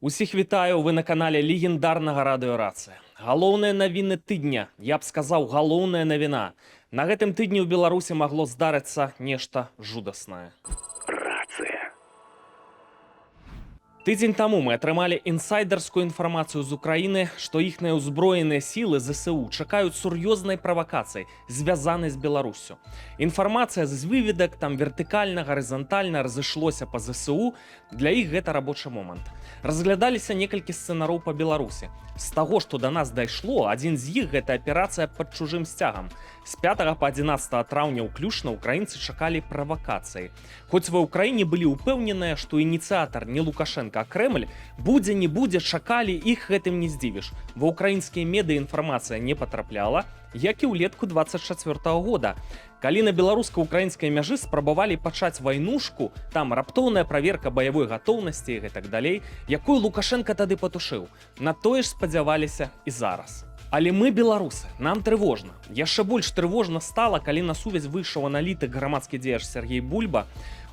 Усіх вітаю, вы на канале легендарнага радыёрацыя. Галоўныя навіны тыдня, я б сказаў, галоўная навіна. На гэтым тыдні ў Беларусі магло здарыцца нешта жудаснае. Тыдзень таму мы атрымалі інсайдерскую інфармацыю з Украіны, што іхныя ўзброеныя сілы ЗСУ чакаюць сур'ёзнай правакацыі, звязанай з Беларуссю. Інфармацыя з выведак там вертыкальна, гарызантальна разышлося па ЗСУ, для іх гэта рабочы момант. Разглядаліся некалькі сцэнароў па Беларусі. З таго, што да нас дайшло, адзін з іх гэта аперацыя пад чужым сцягам. З 5 па 11 траўня ўключна украінцы чакалі правакацыі. Хоць ва ўкраіне былі ўпэўненыя, што ініцыятар не Лукашенко, а Кремль, будзе не будзе, чакалі, іх гэтым не здзівіш. Ва ўкраінскія медыа інфармацыя не патрапляла, як і ўлетку 24 года. Калі на беларуска-украінскай мяжы спрабавалі пачаць вайнушку, там раптоўная праверка баявой гатоўнасці і гэтак далей, якую Лукашенко тады патушыў. На тое ж спадзяваліся і зараз. Але мы, беларусы, нам трывожна. Яшчэ больш трывожна стала, калі на сувязь выйшаў аналітык, грамадскі дзеяч Сергей Бульба.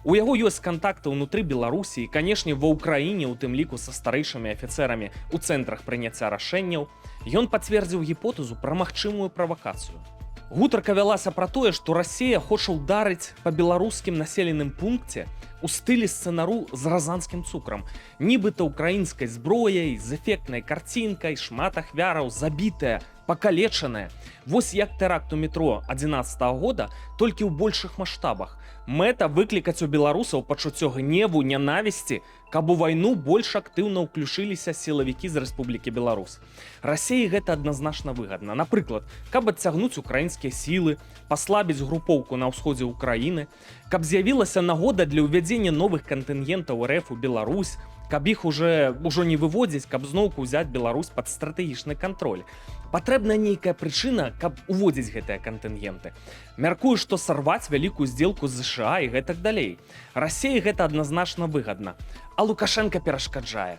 У яго ёсць кантакты ўнутры Беларусі і, канешне, ва ўкраіне, у тым ліку са старэйшымі афіцэрамі ў цэнтрах прыняцця рашэнняў. Ён пацвердзіў гіпотэзу пра магчымую правакацыю. Гутарка вялася пра тое, што Расія хоча ўдарыць па беларускім населеным пункце у стылі сцэнару з разанскім цукрам. Нібыта украінскай зброяй, з эфектнай карцінкай, шмат ахвяраў, забітая, пакалечаная. Вось як тэракт у метро 11 года, толькі ў большых маштабах. Мэта выклікаць у беларусаў пачуццё гневу, нянавісці, каб у вайну больш актыўна ўключыліся сілавікі з Рэспублікі Беларусь. Расіі гэта адназначна выгадна. Напрыклад, каб адцягнуць украінскія сілы, паслабіць групоўку на ўсходзе ўкраіны, каб з'явілася нагода для ўвядзення новых кантынгентаў РФ у Беларусь, каб іх ужо не выводзіць, каб зноўку ўзяць Беларусь пад стратэгічны кантроль. Патрэбна нейкая прычына, каб уводзіць гэтыя кантынгенты. Мяркую, што сарваць вялікую здзелку з ЗША і гэтак далей. Расіі гэта адназначна выгадна, а Лукашенко перашкаджае.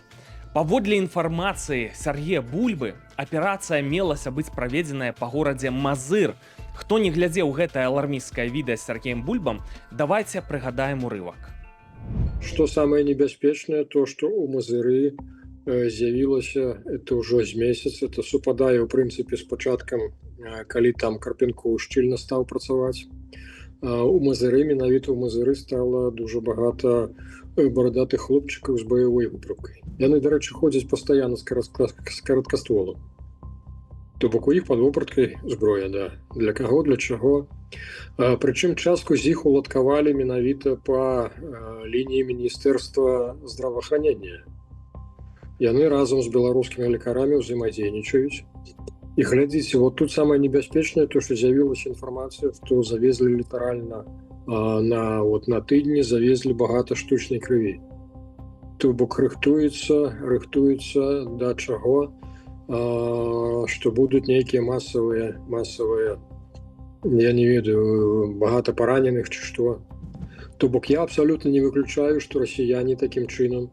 Паводле інфармацыі Сергея Бульбы, аперацыя мелася быць праведзеная па горадзе Мазыр. Хто не глядзеў гэтае алармісцкае відэа з Сергеем Бульбам, давайце прыгадаем урывак. Что самое небяспечнае, то што ў Мазыры з'явілася, это ўжо з месяц, это супадае ў прынцыпе з пачаткам, калі там Карпенкоў шчыльна стаў працаваць. У Мазыры, менавіта ў Мазыры стала дужа багата барадатых хлопчыкаў з баявой выправкай. Яны, дарэчы, ходзяць пастаянна з караткастволам. То бок у іх пад вопраткай зброя, да. Для каго, для чаго? Прычым частку з іх уладкавалі менавіта па лініі Міністэрства здраваахвярнення. Яны разам з беларускімі лекарамі ўзаемадзейнічаюць. І глядзіце, вот тут самае небяспечнае, то што з'явілася інфармацыя, што завезлі літаральна на тыдні завезлі багата штучнай крыві. То бок рыхтуецца да чаго, што будуць нейкія масавыя, я не ведаю, багата параненых ці што. То бок я абсалютна не выключаю, што расіяне такім чынам,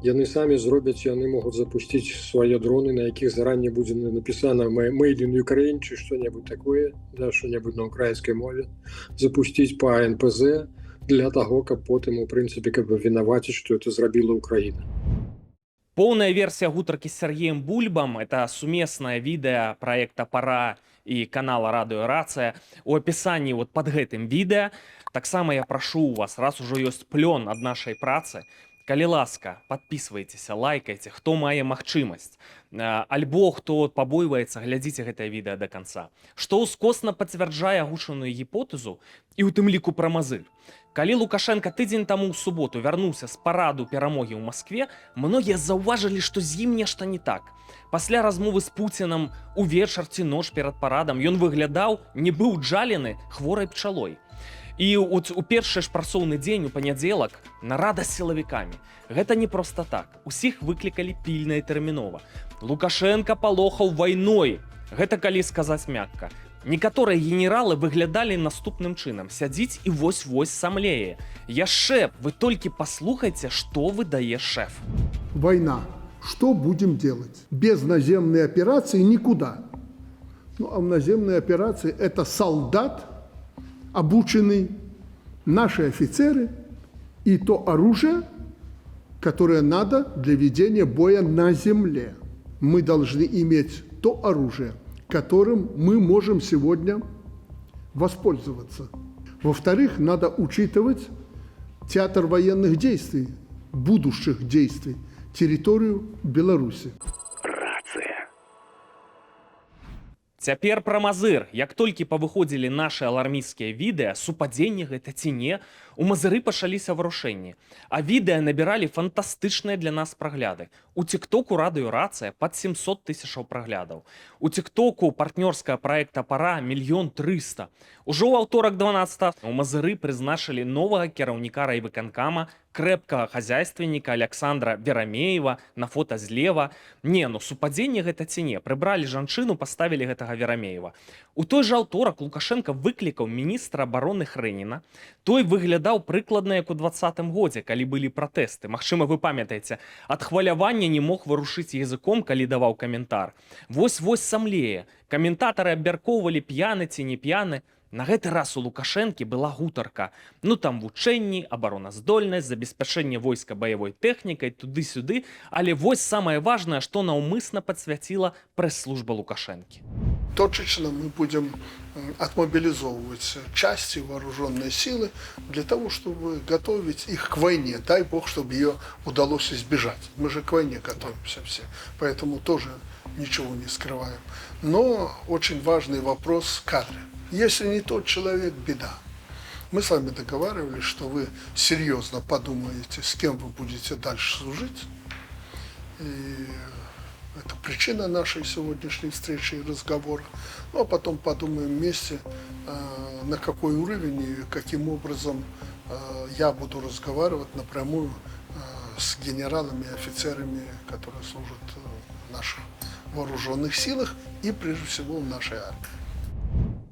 яны самі зробяць, яны могуць запусціць свае дроны, на якіх зараней будзе напісана «Made in Ukraine» ці што-небудзь такое, да, што-небудзь на украінскай мове, запусціць па НПЗ для таго, каб потым, у прынцыпе, каб вінаваціць, што это зрабіла Украіна. Поўная версія гутаркі з Сергеем Бульбам – это сумеснае відэа праекта «Пара» і канала «Радыёрацыя». У апісанні вот пад гэтым відэа таксама я прашу у вас, раз ужо ёсць плён ад нашай працы, калі ласка, падпісвайцеся, лайкайце, хто мае магчымасць. Альбо хто пабойваецца, глядзіце гэтае відэа да канца. Што ўскосна пацвярджае агучаную гіпотэзу, і ў тым ліку пра Мазыр. Калі Лукашенко тыдзень таму ў суботу вярнуўся з параду перамогі ў Маскве, многія заўважылі, што з ім нешта не так. Пасля размовы з Пуцінам увечар ці ноч перад парадам ён выглядаў, нібы ўджалены хворай пчалой. І у першы ж працоўны дзень у панядзелак нарада з сілавікамі. Гэта не проста так. Усіх выклікалі пільна і тэрмінова. Лукашенко палохаў вайной. Гэта калі сказаць мякка. Некаторыя генералы выглядалі наступным чынам. Сядзіць і вось-вось самлее. Яшчэ вы толькі паслухайце, што выдае шэф. Война. Что будем делать? Без наземной операции никуда. Ну, а в наземной операции это солдат, обученный, наши офицеры и то оружие, которое надо для ведения боя на земле. Мы должны иметь то оружие, которым мы можем сегодня воспользоваться. Во-вторых, надо учитывать театр военных действий, будущих действий, территорию Беларуси. Цяпер пра мазыр. Як толькі павыходзілі нашы алармісцкія відэа, супадзенне гэта ці не, у мазыры пачаліся варушэнні. А відэа набіралі фантастычныя для нас прагляды. У тиктоку радыёрацыя пад 700 тысячаў праглядаў. У тиктоку партнёрская праекта «Пара» 1 300 000. Ужо ў аўторак 12 у мазыры прызначылі новага кіраўніка райвыканкама, крэпкага хазяйственніка Александра Верамеева, на фота злева. Не, ну супадзенне гэта ці не. Прыбралі жанчыну, паставілі гэтага Верамеева. У той жа аўторак Лукашенко выклікаў міністра абароны Хрэніна. Той выглядаў прыкладна як у 20-м годзе, калі былі пратэсты. Магчыма, вы памятаеце, ад хвалявання не мог варушыць языком, калі даваў каментар. Вось-вось самлее. Каментатары абмяркоўвалі, п'яны ці не п'яны. На гэты раз у Лукашэнкі была гутарка. Ну там вучэнні, абароназдольнасць, забеспячэнне войска баявой тэхнікай, туды-сюды. Але вось самае важнае, што наўмысна падсвяціла прэс-служба Лукашэнкі. Точечно мы будем отмобилизовывать части, вооруженные силы для того, чтобы готовить их к войне. Дай бог, чтобы ее удалось избежать. Мы же к войне готовимся все, поэтому тоже ничего не скрываем. Но очень важный вопрос – кадры. Если не тот человек – беда. Мы с вами договаривались, что вы серьезно подумаете, с кем вы будете дальше служить. И это причина нашей сегодняшней встречи и разговора. Ну, а потом подумаем вместе, на какой уровень и каким образом я буду разговаривать напрямую с генералами и офицерами, которые служат в наших вооруженных силах и, прежде всего, в нашей армии.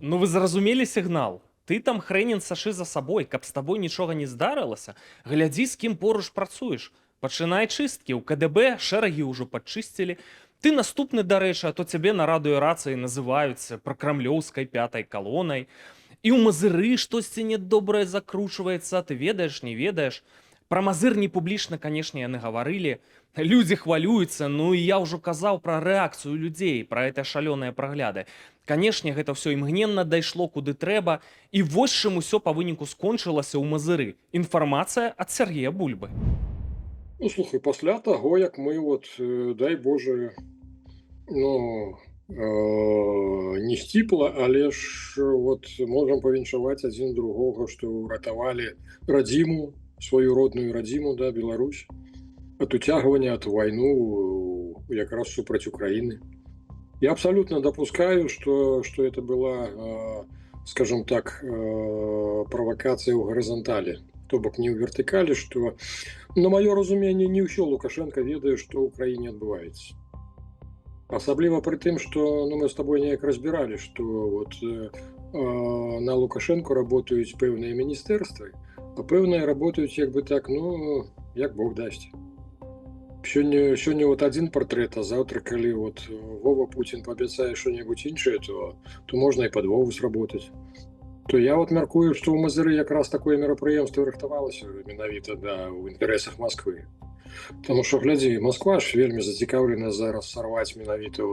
Ну вы зразумелі сігнал? Ты там, Хрэнін, сашы за сабой, каб з табой нічога не здарылася. Глядзі, з кім поруч працуеш. Пачынай чысткі. У КДБ шэрагі ўжо падчысцілі. Ты наступны, дарэчы, а то цябе на радыёрацыі называюць пракрамлёўскай пятай калонай. І ў мазыры штосьці недобрае закручваецца, ты ведаеш, не ведаеш. Пра мазыр не публічна, канешне, яны гаварылі. Людзі хвалююцца, ну і я ўжо казаў пра рэакцыю людзей, пра гэтыя шалёныя прагляды. Канешне, гэта ўсё імгненна дайшло куды трэба, і вось чым усё па выніку скончылася ў мазыры. Інфармацыя ад Сергея Бульбы. Ну, слухай, пасля таго, як мы, дай Боже, не сціпла, але ж можам павіншаваць адзін другога, што ўратавалі радзіму, сваю родную радзіму, да, Беларусь, ад уцягвання ад вайну якраз супраць Украіны. Я абсолютно допускаю, что это была, скажем так, провокация в горизонтали, то бок не в вертикали, что, на мое разумение, не ўсё Лукашенко ведае, что в Украине отбывается. Асабліва при тым, что мы с тобой неяк разбирали, что на Лукашенко работают пэўныя министерства, а пэўныя работают, як бы так, як Бог даст. Сёння один портрет, а завтра, калі Вова Путин паабяцае что-нибудь іншае, то можна і пад Вову сработаць. То я мяркую, што ў мазыры якраз такое мерапрыемства рыхтавалася менавіта ў інтарэсах Москвы. Таму што, глядзі, Москва ж вельмі зацікаўлена зараз сарваць менавіта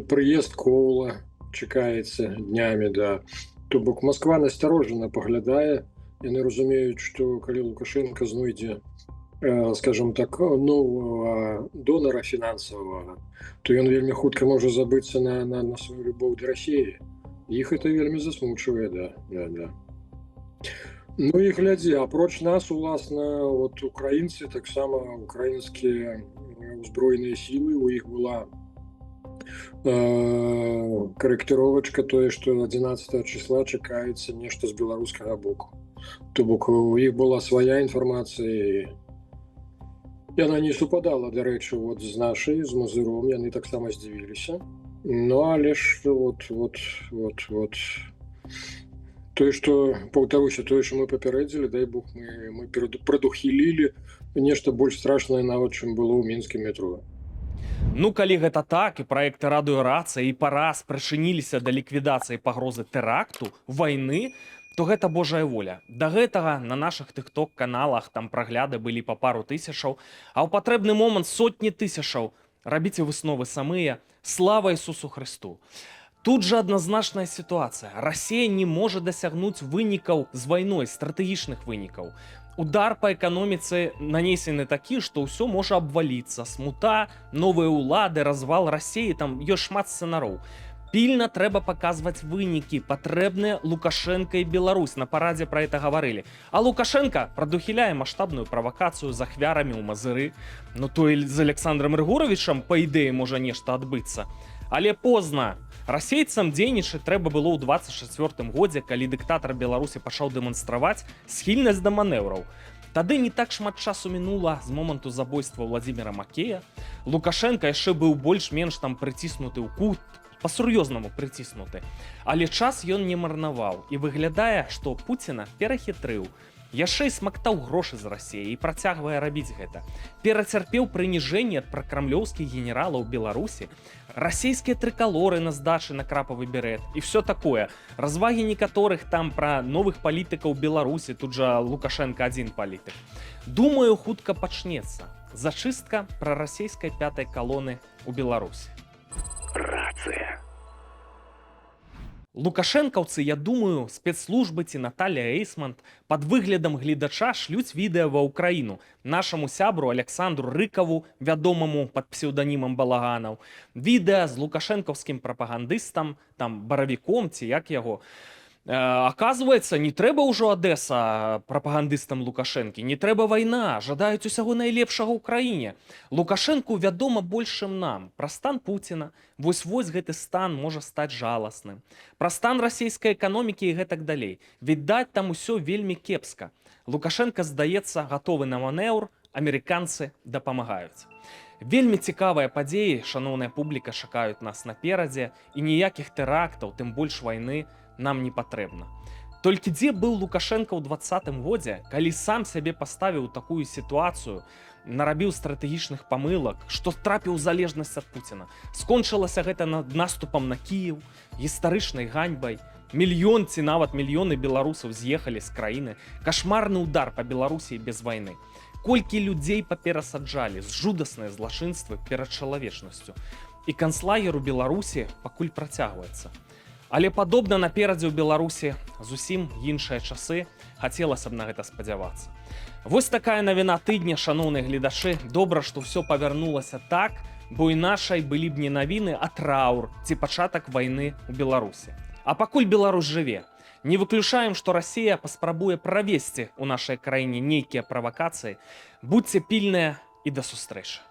прыезд Коўла чакаецца днямі, да. То бок Москва насцярожана паглядае, яны разумеюць, што калі Лукашенко знойдзе, скажем так, нового донора фінансавага, то ён вельмі хутка можа забыцца на сваю любоў да Расіі. Іх это вельмі засмучвае, да. Ну і глядзі, апроч нас, уласна, украінцы, таксама украінскія узброеныя сілы, у іх была карэкціровачка, тое, што 11 числа чакаецца нешта з беларускага боку. То бок у іх была свая інфармацыя, яна не супадала, дарэчы, з нашай, з мазыром, яны таксама здзівіліся. Ну, але ж, тое, што, паўтаруся, тое, што мы папярэдзілі, дай Бог, мы прадухілілі нешта больш страшнае нават, чым было ў мінскім метро. Ну, калі гэта так, і праекты радыёрацыі і «Пара» спрычыніліся да ліквідацыі пагрозы тэракту, вайны, то гэта Божая воля. Да гэтага на наших тыкток-каналах там прагляды былі па пару тысячаў, а ў патрэбны момант сотні тысячаў. Рабіце высновы самыя. Слава Ісусу Христу! Тут жа адназначная сітуацыя. Расія не можа дасягнуць вынікаў з вайной, стратэгічных вынікаў. Удар па эканоміцы нанесены такі, што ўсё можа абваліцца. Смута, новыя ўлады, развал Расіі, там ёсць шмат сцэнароў. Пільна трэба паказваць вынікі, патрэбныя Лукашенко і Беларусь. На парадзе пра гэта гаварылі. А Лукашенко прадухіляе маштабную правакацыю з ахвярамі ў Мазыры. Ну то і з Александром Рыгоровичам, па ідэі, можа нешта адбыцца. Але позна. Расейцам дзейнічаць трэба было ў 24 годзе, калі дыктатар Беларусі пачаў дэманстраваць схільнасць да манеўраў. Тады не так шмат часу мінула з моманту забойства Владзіміра Макея. Лукашенко яшчэ быў больш-менш там прыціснуты ў кут, па-сур'ёзнаму прыціснуты. Але час ён не марнаваў. І выглядае, што Пуціна перахітрыў. Яшчэ і смактаў грошы з Расіі і працягвае рабіць гэта. Перацярпеў прыніжэнне ад пракрамлёўскіх генералаў Беларусі, расійскія трыкалоры на здачы на крапавы берет і все такое. Развагі некаторых там пра новых палітыкаў Беларусі, тут жа Лукашенко адзін палітык. Думаю, хутка пачнецца зачыстка прарасійскай пятай калоны ў Беларусі. Рацыя. Лукашэнкаўцы, я думаю, спецслужбы ці Наталія Эйсмант пад выглядам гледача шлюць відэа ва ўкраіну нашаму сябру Александру Рыкаву, вядомаму пад псеўданімам Балаганаў. Відэа з лукашэнкаўскім прапагандыстам, там баравіком ці як яго. Аказваецца, не трэба ўжо Адэса прапагандыстам Лукашэнкі, не трэба вайна, жадаюць усяго найлепшага ў краіне. Лукашэнку вядома больш, чым нам. Пра стан Пуціна, вось-вось гэты стан можа стаць жаласным. Пра стан расійскай эканомікі і гэтак далей. Відаць, там усё вельмі кепска. Лукашенко, здаецца, гатовы на манеўр, амерыканцы дапамагаюць. Вельмі цікавыя падзеі, шаноўная публіка, чакаюць нас наперадзе, і ніякіх тэрактаў, тым больш вайны, нам не патрэбна. Толькі дзе быў Лукашенко ў 20-м годзе, калі сам сябе паставіў у такую сітуацыю, нарабіў стратэгічных памылак, што трапіў у залежнасць ад Пуціна. Скончылася гэта наступам на Кіеў, гістарычнай ганьбай. Мільён ці нават мільёны беларусаў з'ехалі з краіны. Кашмарны удар па Беларусі без вайны. Колькі людзей паперасаджалі з жудасныя злачынствы перад чалавечнасцю. І канцлагер у Беларусі пакуль працягваецца. Але падобна наперадзе ў Беларусі зусім іншыя часы, хацелася б на гэта спадзявацца. Вось такая навіна тыдня, шаноўныя гледачы. Добра, што ўсё павярнулася так, бо іначай былі б не навіны, а траур ці пачатак вайны ў Беларусі. А пакуль Беларусь жыве, не выключаем, што Расія паспрабуе правесці ў нашай краіне нейкія правакацыі. Будзьце пільныя і да сустрэчы.